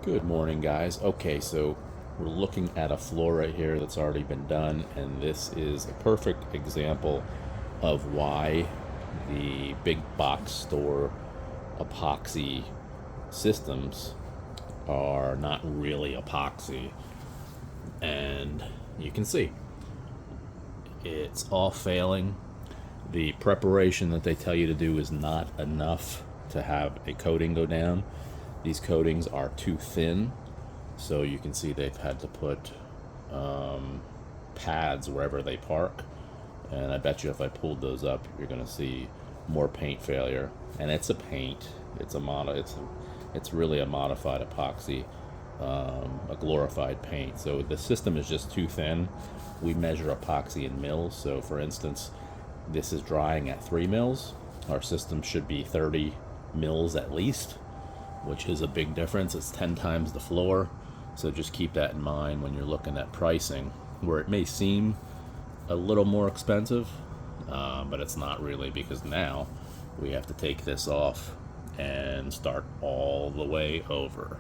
Good morning, guys. Okay, so we're looking at a floor right here that's already been done, and this is a perfect example of why the big box store epoxy systems are not really epoxy. And you can see it's all failing. The preparation that they tell you to do is not enough to have a coating go down. These coatings are too thin, so you can see they've had to put pads wherever they park. And I bet you if I pulled those up, you're going to see more paint failure. And it's a paint. It's really a modified epoxy, a glorified paint. So the system is just too thin. We measure epoxy in mils. So for instance, this is drying at 3 mils. Our system should be 30 mils at least, which is a big difference. It's 10 times the floor. So just keep that in mind when you're looking at pricing, where it may seem a little more expensive, but it's not really, because now we have to take this off and start all the way over.